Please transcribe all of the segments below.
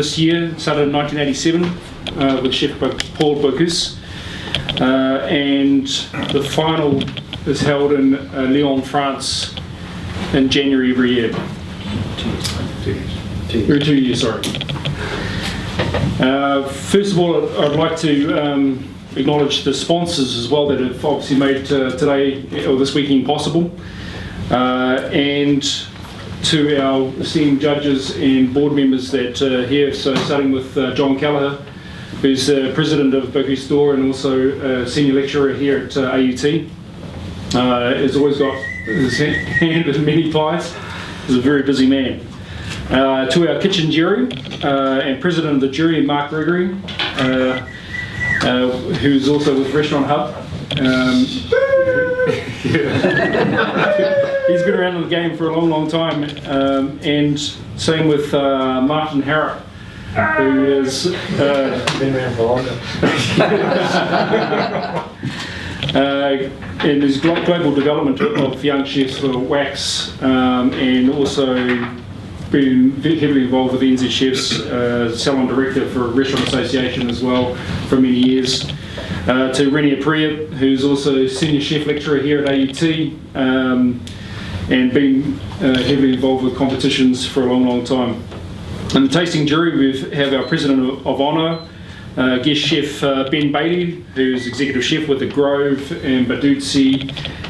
This year started in 1987 with Chef Paul Bocuse, and the final is held in Lyon, France in January every year. 2 years, sorry. First of all, I'd like to acknowledge the sponsors as well that have obviously made today or this weekend possible, and to our esteemed judges and board members that are here, so starting with John Callagher, who's president of Bocuse d'Or and also a senior lecturer here at AUT. Has always got his hand in many pies. He's a very busy man. To our kitchen jury and president of the jury, Mark Gregory, who's also with Restaurant Hub. He's been around in the game for a long time, and same with Martin Harrop, who has been around for longer. And his global development of young chefs for Wax, and also been heavily involved with NZ Chefs, salon director for Restaurant Association as well for many years. To Renia Priya, who's also senior chef lecturer here at AUT, and been heavily involved with competitions for a long time. In the tasting jury, we have our president of honour, guest chef Ben Bailey, who's executive chef with the Grove and Bocuse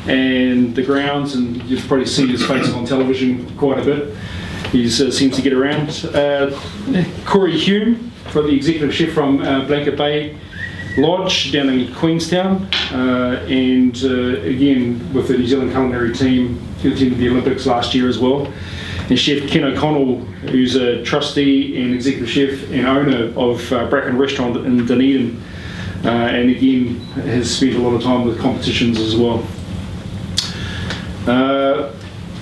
and the Grounds, and you've probably seen his face on television quite a bit. He seems to get around. Corey Hume, for the executive chef from Blanket Bay Lodge down in Queenstown, and again with the New Zealand culinary team who attended the Olympics last year as well. And Chef Ken O'Connell, who's a trustee and executive chef and owner of Bracken Restaurant in Dunedin, and again has spent a lot of time with competitions as well.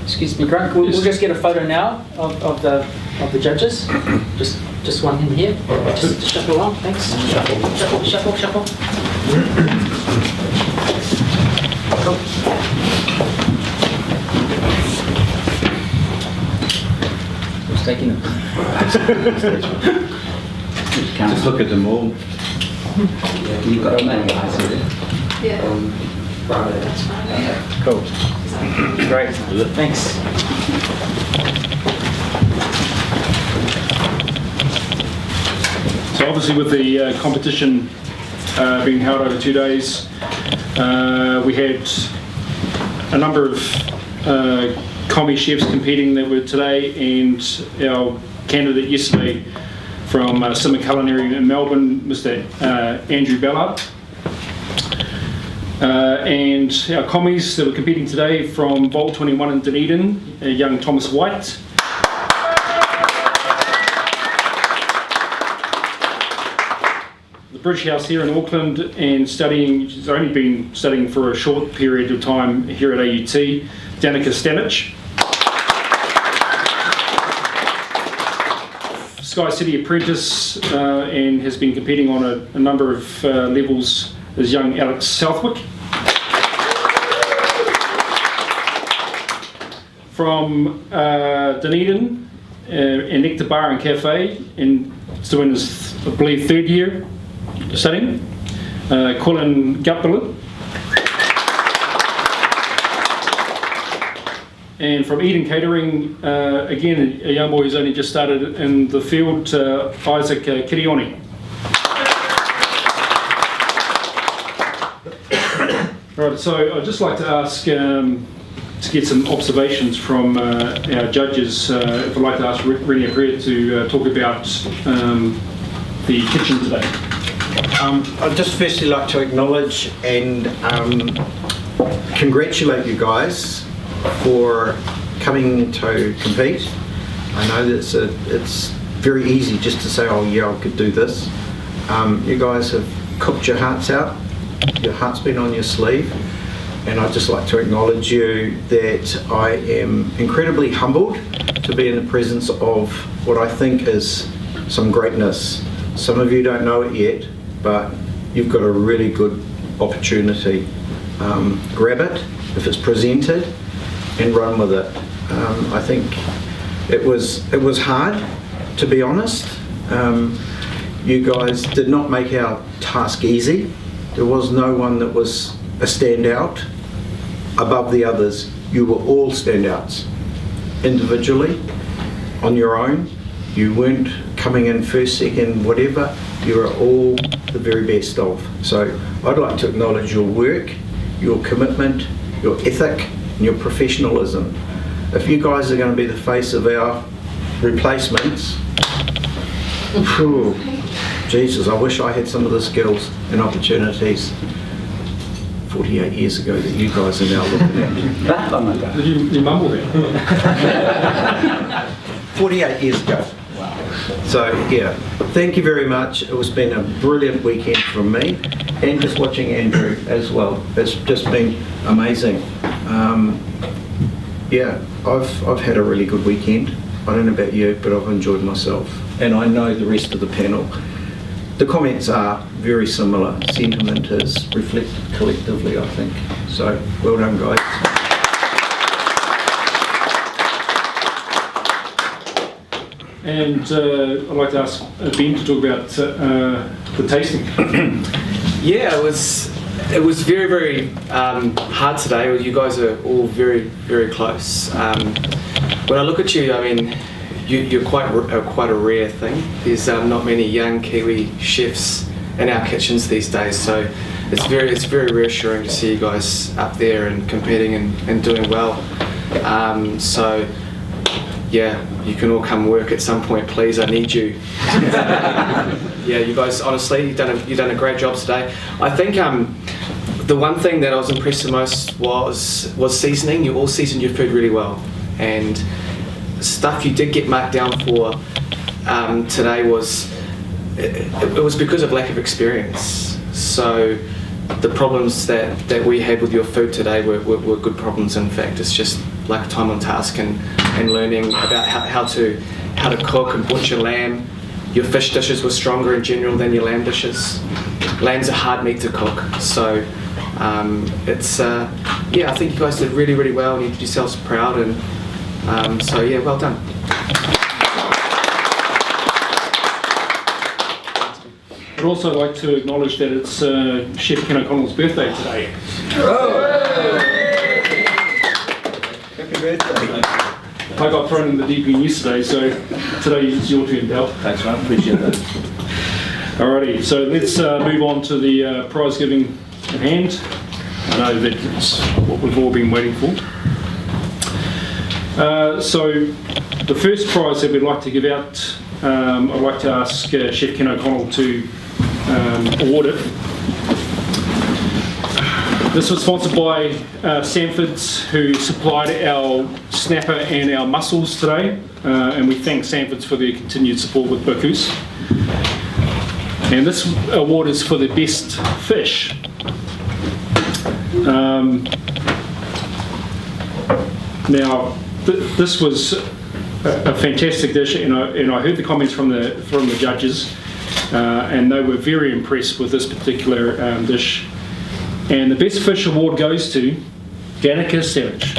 Excuse me, Grant. We'll just get a photo now of the judges. Just one in here. Just shuffle along. Thanks. Shuffle. Cool. Who's taking them? Just look at them all. You've got many eyes in it. Yeah. Friday. That's Friday. Okay, cool. Great. Thanks. So obviously with the competition being held over 2 days, we had a number of commis chefs competing that were today, and our candidate yesterday from Simmer Culinary in Melbourne, Mr. Andrew Ballard. And our commis that were competing today from Vault 21 in Dunedin, young Thomas White. The British House here in Auckland, and studying, she's only been studying for a short period of time here at AUT, Danica Stanich. Sky City apprentice, and has been competing on a number of levels as young Alex Southwick. From Dunedin, and Nectar Bar and Cafe, and still in his, I believe, third year studying, Colin Gutbillett. And from Eden Catering, again, a young boy who's only just started in the field, Isaac Kirioni. Right, so I'd just like to ask, to get some observations from our judges, if I'd like to ask Renia Priya to talk about the kitchen today. I'd just firstly like to acknowledge and congratulate you guys for coming to compete. I know that it's very easy just to say, oh yeah, I could do this. You guys have cooked your hearts out. Your heart's been on your sleeve. And I'd just like to acknowledge you that I am incredibly humbled to be in the presence of what I think is some greatness. Some of you don't know it yet, but you've got a really good opportunity. Grab it if it's presented and run with it. I think it was hard, to be honest. You guys did not make our task easy. There was no one that was a standout above the others. You were all standouts. Individually, on your own, you weren't coming in first, second, whatever. You are all the very best of. So I'd like to acknowledge your work, your commitment, your ethic, and your professionalism. If you guys are going to be the face of our replacements, phew, Jesus, I wish I had some of the skills and opportunities 48 years ago that you guys are now looking at. That long ago. Did you mumble there? 48 years ago. So yeah, thank you very much. It has been a brilliant weekend from me, and just watching Andrew as well. It's just been amazing. Yeah, I've had a really good weekend. I don't know about you, but I've enjoyed myself, and I know the rest of the panel. The comments are very similar. Sentiment is reflected collectively, I think. So well done, guys. And I'd like to ask Ben to talk about the tasting. Yeah, it was very, very hard today. You guys are all very, very close. When I look at you, I mean, you're quite a rare thing. There's not many young Kiwi chefs in our kitchens these days, so it's very reassuring to see you guys up there and competing and doing well. So yeah, you can all come work at some point, please. I need you. Yeah, you guys, honestly, you've done a great job today. I think the one thing that I was impressed the most was seasoning. You all seasoned your food really well, and stuff you did get marked down for today was it was because of lack of experience. So the problems that we had with your food today were good problems. In fact, it's just lack of time on task and learning about how to cook and butcher lamb. Your fish dishes were stronger in general than your lamb dishes. Lamb's a hard meat to cook, so it's yeah, I think you guys did really, really well and you did yourselves proud, and so yeah, well done. I'd also like to acknowledge that it's Chef Ken O'Connell's birthday today. Happy birthday. I got thrown in the deep end yesterday, so today is your turn, pal. Thanks, man. Appreciate that. Alrighty, so let's move on to the prize giving at hand. I know that it's what we've all been waiting for. So the first prize that we'd like to give out, I'd like to ask Chef Ken O'Connell to award it. This was sponsored by Sanford's, who supplied our snapper and our mussels today, and we thank Sanford's for their continued support with Bocuse. And this award is for the best fish. Now, this was a fantastic dish, and I heard the comments from the judges, and they were very impressed with this particular dish. And the best fish award goes to Danica Savage.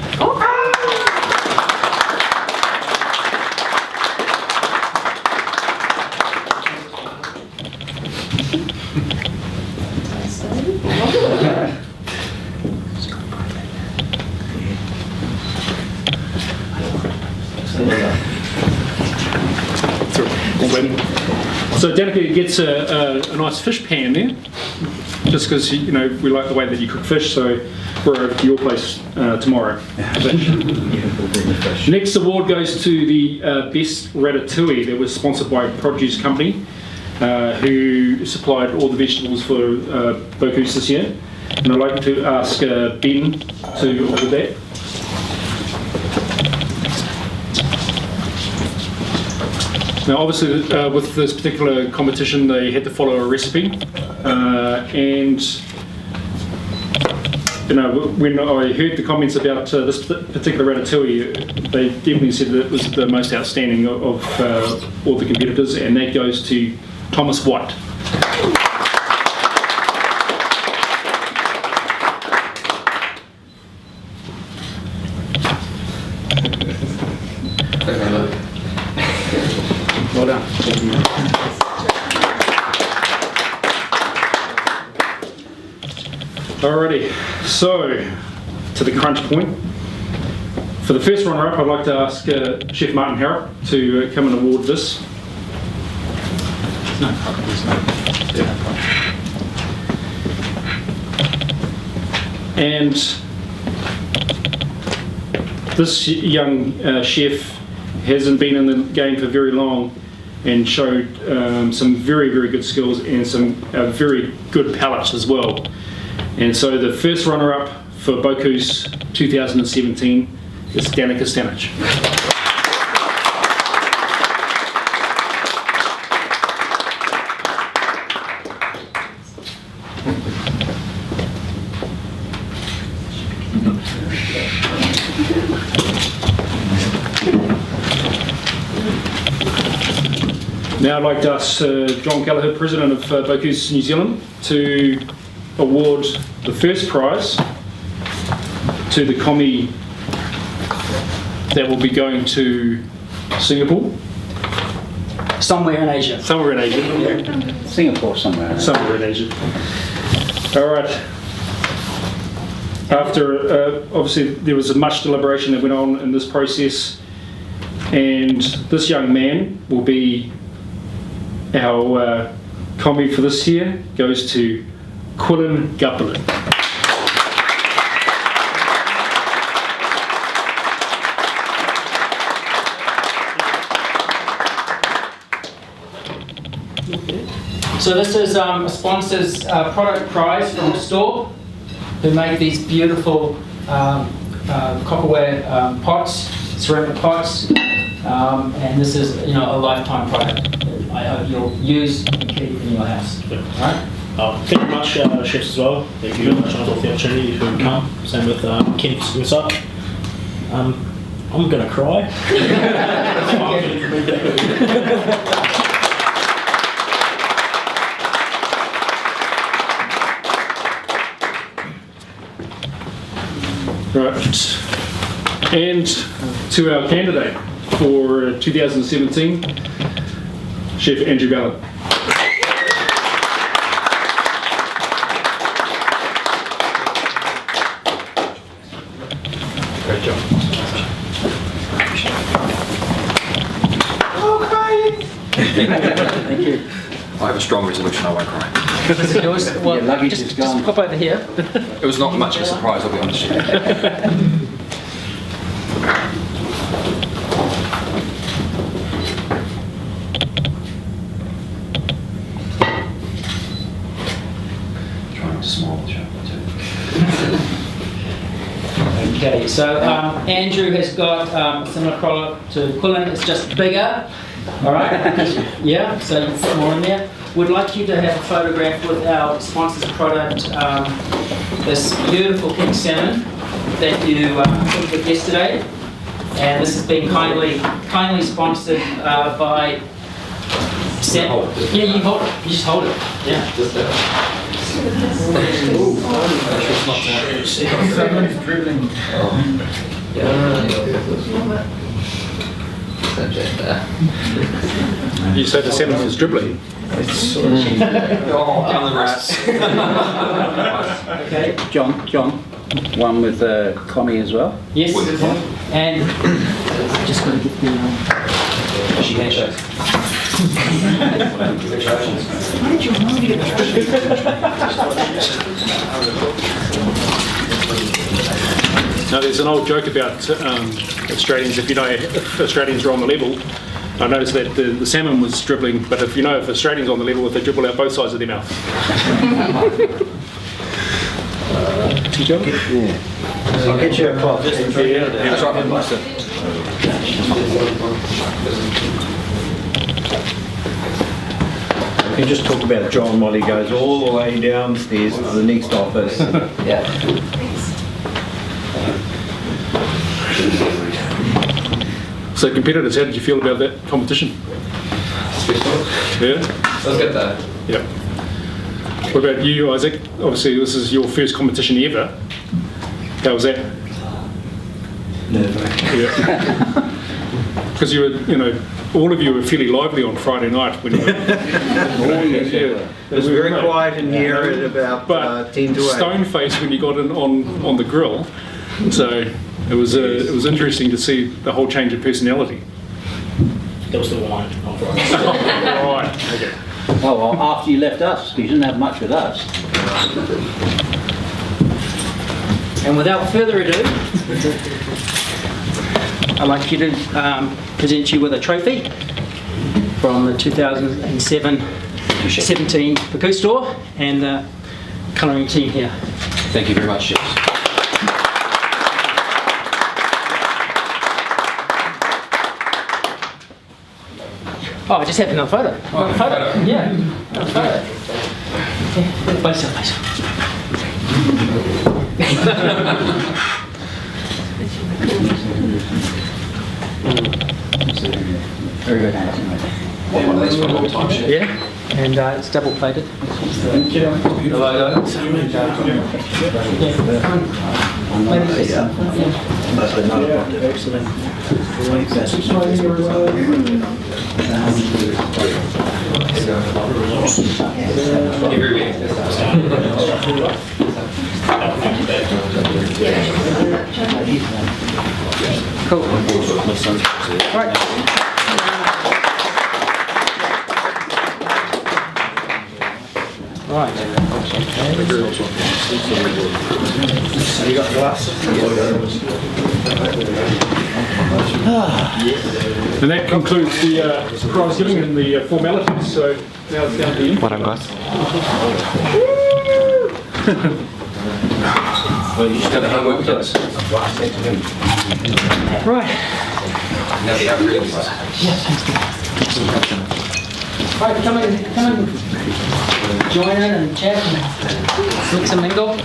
So Danica gets a nice fish pan there, just because we like the way that you cook fish. So we're over to your place tomorrow. Next award goes to the best ratatouille that was sponsored by Produce Company, who supplied all the vegetables for Bocuse this year. And I'd like to ask Ben to award that. Now, obviously, with this particular competition, they had to follow a recipe, and when I heard the comments about this particular ratatouille, they definitely said that it was the most outstanding of all the competitors, and that goes to Thomas White. Well done. Alrighty, so to the crunch point. For the first runner-up, I'd like to ask Chef Martin Harrop to come and award this. And this young chef hasn't been in the game for very long and showed some very, very good skills and some very good palates as well. And so the first runner-up for Bocuse 2017 is Danica Stanic. Now I'd like to ask John Gallagher, President of Bocuse New Zealand, to award the first prize to the commie that will be going to Singapore. Somewhere in Asia. Somewhere in Asia. Singapore somewhere. Somewhere in Asia. All right. After, obviously, there was much deliberation that went on in this process, and this young man will be our commie for this year, goes to Quillen Gupperlin. So this is a sponsor's product prize from a store who make these beautiful copperware pots, ceramic pots, and this is a lifetime product that I hope you'll use and keep in your house. All right? Thank you very much, chefs, as well. Thank you very much for the opportunity to come. Same with Kent and such. I'm going to cry. Right. And to our candidate for 2017, Chef Andrew Ballard. Great job. Thank you. I have a strong resolution, I won't cry. Is it yours? Well, Your luggage just is gone. pop over here. It was not much of a surprise, I'll be honest with you. Try not to smile at the show, too. Okay, so Andrew has got a similar product to Quillen, it's just bigger. All right? Yeah, so you can put more in there. We'd like you to have a photograph with our sponsor's product, this beautiful pink salmon that you cooked with yesterday. And this has been kindly sponsored by Sam. Yeah, you hold it. You just hold it. Yeah. You said the salmon was dribbling. Down the wrists. Okay. John, one with commie as well. Yes. And just going to get the. She can't show. Now, there's an old joke about Australians. If Australians are on the level, I noticed that the salmon was dribbling, but if Australians are on the level, if they dribble out both sides of their mouth. I'll get you a cloth. That's right, Master. You just talk about John while he goes all the way downstairs to the next office. Yeah. So, competitors, how did you feel about that competition? Yeah? That was good though. Yeah. What about you, Isaac? Obviously, this is your first competition ever. How was that? Nerve-wracking. Yeah. because all of you were fairly lively on Friday night when you were. It was very quiet in here at about But 10 to 8. stone face when you got in on the grill. So it was interesting to see the whole change of personality. There was the wine on Friday. Right. Okay. Oh, well, after you left us, 'cause you didn't have much with us. And without further ado, I'd like you to present you with a trophy from the 2017 Bocuse store and the colouring team here. Thank you very much, chefs. Oh, I just have another photo. Another photo? Yeah. Another photo. Yeah. Face up, face up. Very good. One of these for a long time, chef. Yeah. And it's double plated. Thank you. The logo. Excellent. Cool. Right. Right. You got glasses? And that concludes the prize giving and the formalities. So now it's down to you. Well done, guys. Well, you just got the homework with us. Right. Now the other readings. Right, come in, join in and chat and mix and mingle. Alright.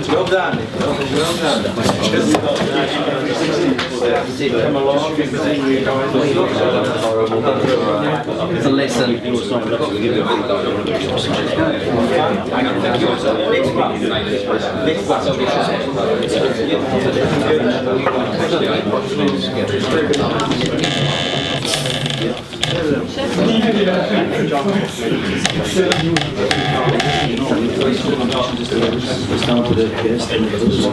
Well done. Well done. Come along. It's a lesson.